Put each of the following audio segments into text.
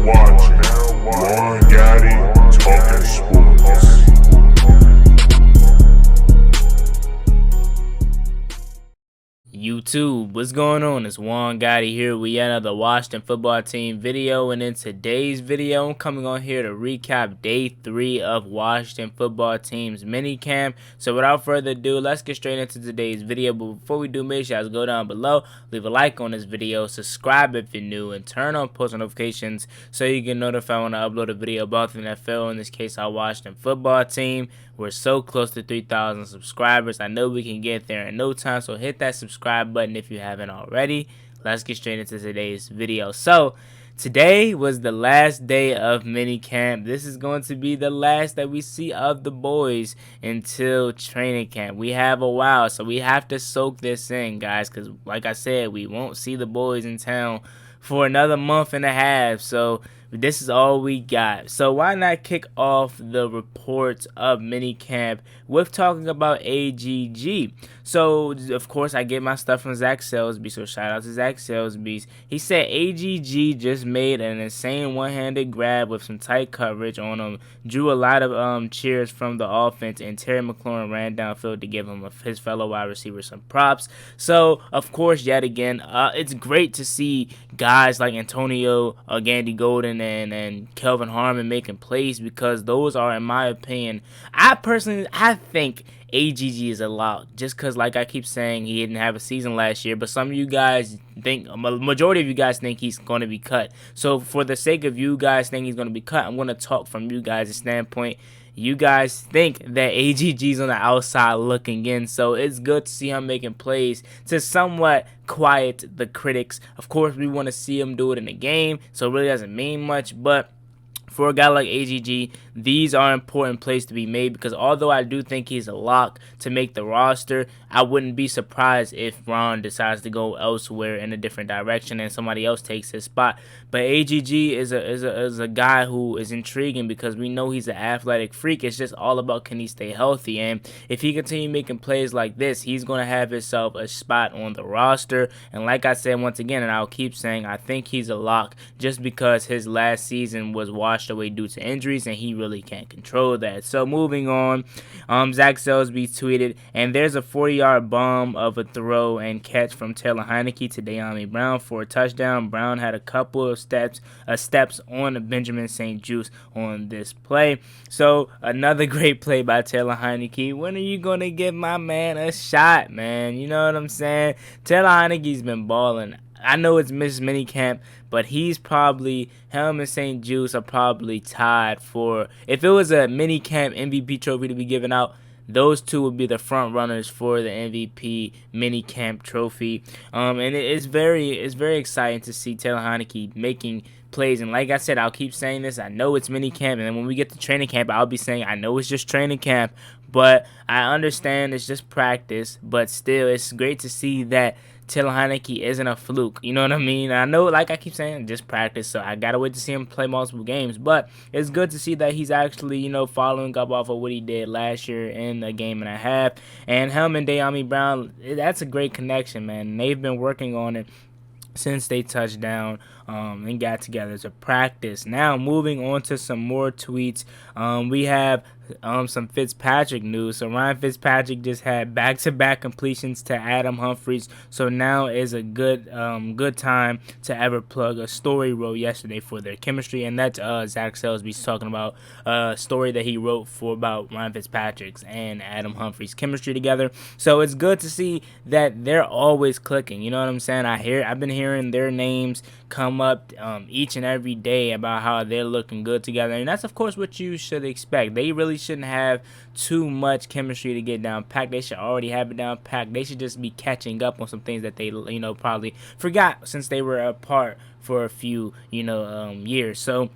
watching Juan Gotti talking sports. YouTube, what's going on? It's Juan Gotti here with yet another Washington football team video, and in today's video I'm coming on here to recap day 3 of Washington football team's minicamp. So without further ado, let's get straight into today's video. But before we do, make sure you guys go down below, leave a like on this video, subscribe if you're new, and turn on post notifications so you get notified when I upload a video about the NFL, in this case our Washington football team. We're so close to 3,000 subscribers. I know we can get there in no time, so hit that subscribe button if you haven't already. Let's get straight into today's video. So today was the last day of minicamp. This is going to be the last that we see of the boys until training camp. We have a while, so we have to soak this in, guys, because like I said, we won't see the boys in town for another month and a half. So this is all we got. So why not kick off the reports of minicamp with talking about AGG? So of course I get my stuff from Zach Selsby, so shout out to Zach Selsby. He said AGG just made an insane one-handed grab with some tight coverage on him, drew a lot of cheers from the offense, and Terry McLaurin ran downfield to give him his fellow wide receiver some props. So of course, yet again, it's great to see guys like Antonio Gandy Golden and Kelvin Harmon making plays, because those are, in my opinion, I think AGG is a lock, just because, like I keep saying, he didn't have a season last year, but some of you guys think, a majority of you guys think he's going to be cut. So for the sake of you guys think he's going to be cut, I'm going to talk from you guys' standpoint. You guys think that AGG's on the outside looking in, so it's good to see him making plays to somewhat quiet the critics. Of course, we want to see him do it in the game, so it really doesn't mean much, but for a guy like AGG, these are important plays to be made, because although I do think he's a lock to make the roster, I wouldn't be surprised if Ron decides to go elsewhere in a different direction and somebody else takes his spot. But AGG is a guy who is intriguing, because we know he's an athletic freak. It's just all about, can he stay healthy? And if he continues making plays like this, he's going to have himself a spot on the roster. And like I said once again, and I'll keep saying, I think he's a lock just because his last season was washed away due to injuries, and he really can't control that. So moving on, Zach Selsby tweeted, and there's a 40-yard bomb of a throw and catch from Taylor Heinicke to Dyami Brown for a touchdown. Brown had a couple of steps on Benjamin St. Juste on this play. So another great play by Taylor Heinicke. When are you gonna give my man a shot, man? You know what I'm saying? Taylor Heinicke's been balling. I know it's missed minicamp, but he's probably, him and St. Juste are probably tied for, if it was a minicamp MVP trophy to be given out, those two would be the front runners for the MVP minicamp trophy. And it's very exciting to see Taylor Heinicke making plays. And like I said, I'll keep saying this, I know it's minicamp, and then when we get to training camp, I'll be saying, I know it's just training camp, but I understand it's just practice. But still, it's great to see that Taylor Heinicke isn't a fluke. You know what I mean? I know, like I keep saying, just practice, so I gotta wait to see him play multiple games. But it's good to see that he's actually, you know, following up off of what he did last year in a game and a half. And him and Dyami Brown, that's a great connection, man. They've been working on it since they touched down and got together to practice. Now, moving on to some more tweets, we have some Fitzpatrick news. So Ryan Fitzpatrick just had back-to-back completions to Adam Humphries, so now is a good time to ever plug a story wrote yesterday for their chemistry, and that's Zach Selsby's talking about a story that he wrote about Ryan Fitzpatrick's and Adam Humphries' chemistry together. So it's good to see that they're always clicking. You know what I'm saying? I've been hearing their names come up each and every day about how they're looking good together, and that's of course what you should expect. They really shouldn't have too much chemistry to get down packed. They should already have it down packed. They should just be catching up on some things that they, you know, probably forgot since they were apart for a few, you know, years. So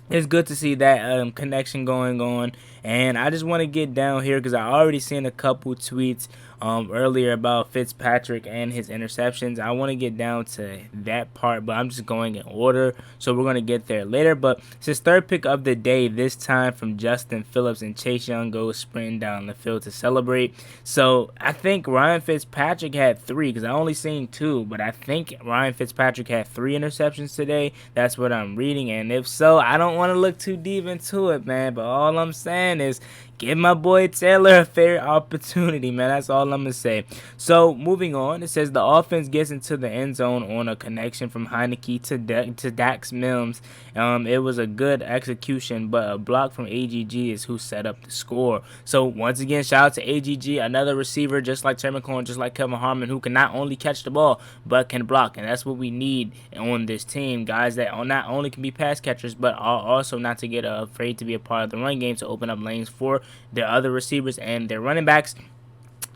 it's good to see that connection going on. And I just want to get down here because I already seen a couple tweets earlier about Fitzpatrick and his interceptions. I want to get down to that part, but I'm just going in order, so we're going to get there later. But it's his third pick of the day, this time from Justin Phillips, and Chase Young goes sprinting down the field to celebrate. So I think Ryan Fitzpatrick had 3, because I only seen 2, but I think Ryan Fitzpatrick had 3 interceptions today. That's what I'm reading, and if so, I don't want to look too deep into it, man, but all I'm saying is give my boy Taylor a fair opportunity, man. That's all I'm going to say. So, moving on, it says the offense gets into the end zone on a connection from Heinicke to Dax Mills. It was a good execution, but a block from AGG is who set up the score. So, once again, shout out to AGG, another receiver just like Terry McLaurin, just like Kevin Harmon, who can not only catch the ball, but can block. And that's what we need on this team. Guys that not only can be pass catchers, but are also not to get afraid to be a part of the run game to open up lanes for their other receivers and their running backs.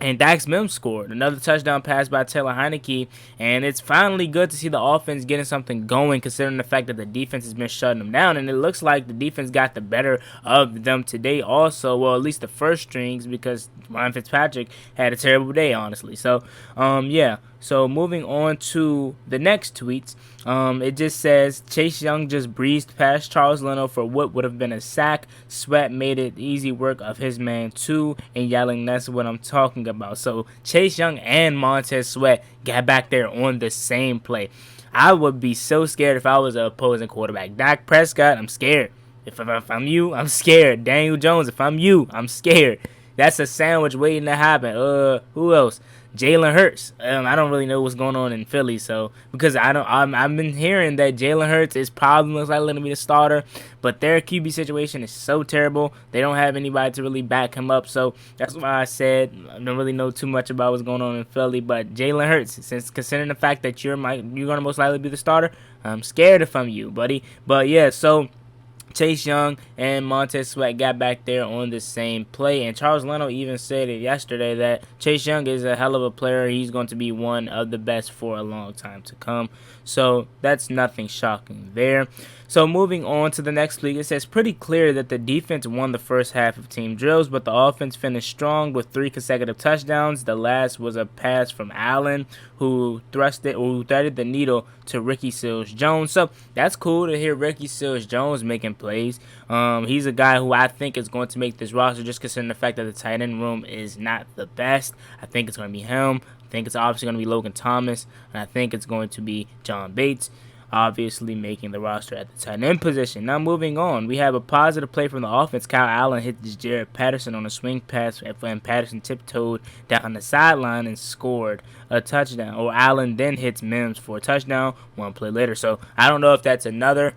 And Dax Mills scored another touchdown pass by Taylor Heinicke, and it's finally good to see the offense getting something going, considering the fact that the defense has been shutting them down, and it looks like the defense got the better of them today also, well, at least the first strings, because Ryan Fitzpatrick had a terrible day, honestly. So, yeah. So moving on to the next tweets, it just says Chase Young just breezed past Charles Leno for what would have been a sack. Sweat made it easy work of his man too, and yelling, that's what I'm talking about. So Chase Young and Montez Sweat got back there on the same play. I would be so scared if I was an opposing quarterback. Dak Prescott, I'm scared. If I'm you, I'm scared. Daniel Jones, if I'm you, I'm scared. That's a sandwich waiting to happen. Who else? Jalen Hurts. I don't really know what's going on in Philly, so because I've been hearing that Jalen Hurts is probably most likely going to be the starter, but their QB situation is so terrible. They don't have anybody to really back him up, so that's why I said I don't really know too much about what's going on in Philly. But Jalen Hurts, since considering the fact that you're going to most likely be the starter, I'm scared if I'm you, buddy. But yeah, so Chase Young and Montez Sweat got back there on the same play, and Charles Leno even said it yesterday that Chase Young is a hell of a player. He's going to be one of the best for a long time to come. So that's nothing shocking there. So moving on to the next league, it says pretty clear that the defense won the first half of team drills, but the offense finished strong with 3 consecutive touchdowns. The last was a pass from Allen, who threaded the needle to Ricky Seals-Jones. So that's cool to hear Ricky Seals-Jones making plays. He's a guy who I think is going to make this roster, just considering the fact that the tight end room is not the best. I think it's going to be him. I think it's obviously going to be Logan Thomas, and I think it's going to be John Bates, obviously making the roster at the tight end position. Now moving on, we have a positive play from the offense. Kyle Allen hit Jared Patterson on a swing pass, and Patterson tiptoed down the sideline and scored a touchdown. Or Allen then hits Mims for a touchdown 1 play later. So I don't know if that's another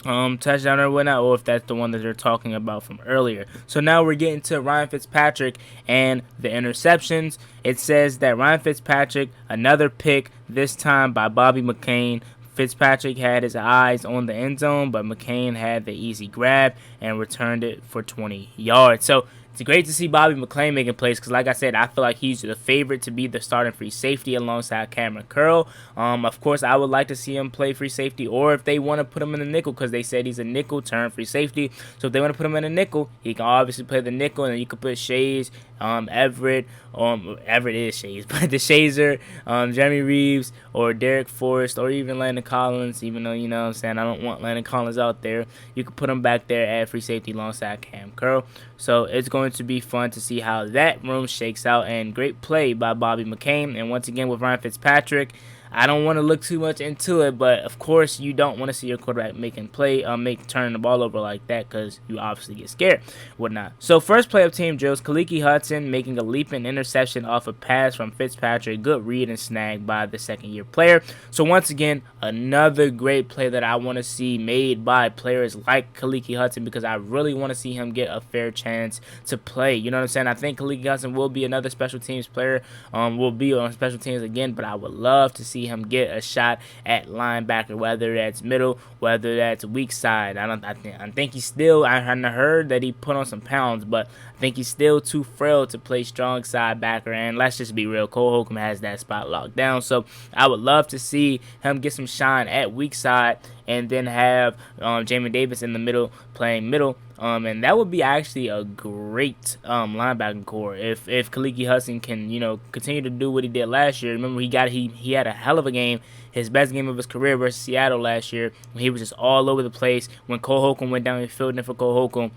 touchdown or whatnot, or if that's the one that they're talking about from earlier. So now we're getting to Ryan Fitzpatrick and the interceptions. It says that Ryan Fitzpatrick, another pick, this time by Bobby McCain. Fitzpatrick had his eyes on the end zone, but McCain had the easy grab and returned it for 20 yards. So it's great to see Bobby McClain making plays because, like I said, I feel like he's the favorite to be the starting free safety alongside Cameron Curl. Of course, I would like to see him play free safety, or if they want to put him in the nickel, because they said he's a nickel turn free safety. So if they want to put him in a nickel, he can obviously play the nickel, and then you could put Shays, Everett is Shays, but the Shazer, Jeremy Reeves, or Derek Forrest, or even Landon Collins, even though, you know what I'm saying, I don't want Landon Collins out there. You could put him back there at free safety alongside Cam Curl. So it's going to be fun to see how that room shakes out, and great play by Bobby McCain. And once again with Ryan Fitzpatrick, I don't want to look too much into it, but of course you don't want to see your quarterback turning the ball over like that, because you obviously get scared, whatnot. So first play of team drills, Khaleke Hudson making a leaping interception off a pass from Fitzpatrick. Good read and snag by the second-year player. So once again, another great play that I want to see made by players like Khaleke Hudson, because I really want to see him get a fair chance to play. You know what I'm saying? I think Khaleke Hudson will be another special teams player, will be on special teams again, but I would love to see him get a shot at linebacker, whether that's middle, whether that's weak side. I think he's still, I heard that he put on some pounds, but I think he's still too frail to play strong side backer. And let's just be real, Cole Holcomb has that spot locked down. So I would love to see him get some shine at weak side and then have Jamin Davis in the middle playing middle. And that would be actually a great linebacking core if Heinicke Hudson can, you know, continue to do what he did last year. Remember, he had a hell of a game, his best game of his career versus Seattle last year, when he was just all over the place. When Cole Holcomb went down, he filled in for Cole Holcomb.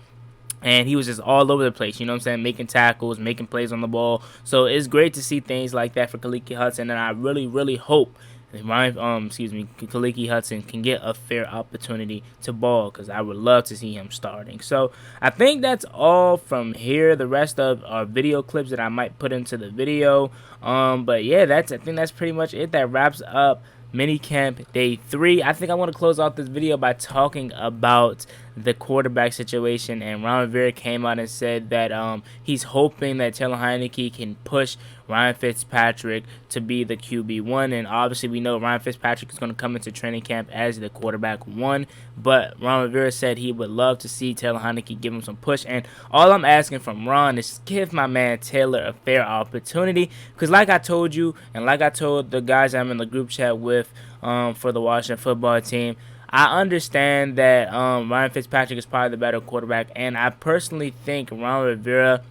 And he was just all over the place, you know what I'm saying, making tackles, making plays on the ball. So it's great to see things like that for Heinicke Hudson, and I really, really hope Heinicke Hudson can get a fair opportunity to ball, because I would love to see him starting. So I think that's all from here. The rest of our video clips that I might put into the video. But yeah, I think that's pretty much it. That wraps up minicamp day 3. I think I want to close off this video by talking about the quarterback situation, and Ron Rivera came out and said that he's hoping that Taylor Heinicke can push Ryan Fitzpatrick to be the QB1, and obviously we know Ryan Fitzpatrick is going to come into training camp as the quarterback 1, but Ron Rivera said he would love to see Taylor Heinicke give him some push, and all I'm asking from Ron is give my man Taylor a fair opportunity, because like I told you, and like I told the guys I'm in the group chat with for the Washington football team, I understand that Ryan Fitzpatrick is probably the better quarterback, and I personally think Ron Rivera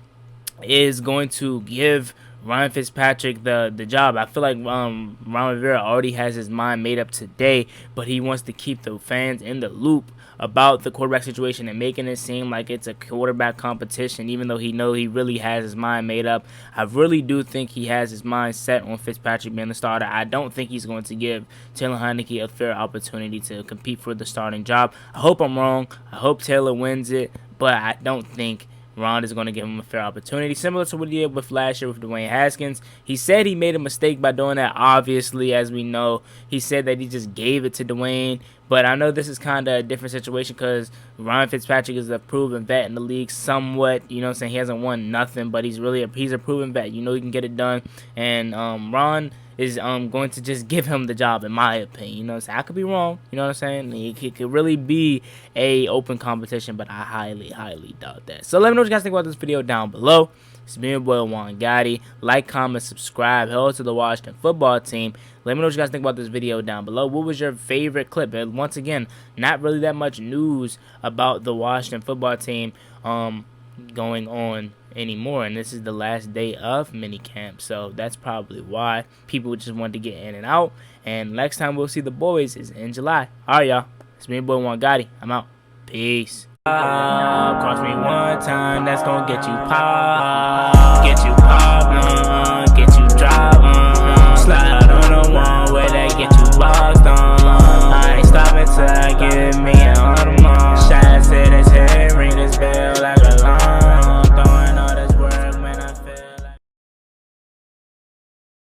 is going to give Ryan Fitzpatrick the job. I feel like Ron Rivera already has his mind made up today, but he wants to keep the fans in the loop about the quarterback situation and making it seem like it's a quarterback competition, even though he really has his mind made up. I really do think he has his mind set on Fitzpatrick being the starter. I don't think he's going to give Taylor Heinicke a fair opportunity to compete for the starting job. I hope I'm wrong. I hope Taylor wins it, but I don't think Ron is going to give him a fair opportunity, similar to what he did with last year with Dwayne Haskins. He said he made a mistake by doing that, obviously, as we know. He said that he just gave it to Dwayne, but I know this is kind of a different situation because Ryan Fitzpatrick is a proven vet in the league somewhat, you know what I'm saying? He hasn't won nothing, but he's a proven vet. You know he can get it done, and Ron is going to just give him the job, in my opinion. You know what I'm saying? I could be wrong. You know what I'm saying? It could really be a open competition, but I highly, highly doubt that. So let me know what you guys think about this video down below. It's me, your boy Juan Gotti. Like, comment, subscribe. Hello to the Washington football team. Let me know what you guys think about this video down below. What was your favorite clip? And once again, not really that much news about the Washington football team going on anymore, and this is the last day of minicamp, so that's probably why people just want to get in and out. And next time we'll see the boys is in July. Alright, y'all, it's me, your boy Juan Gotti. I'm out. Peace. Cross me one time, that's gonna get you popped.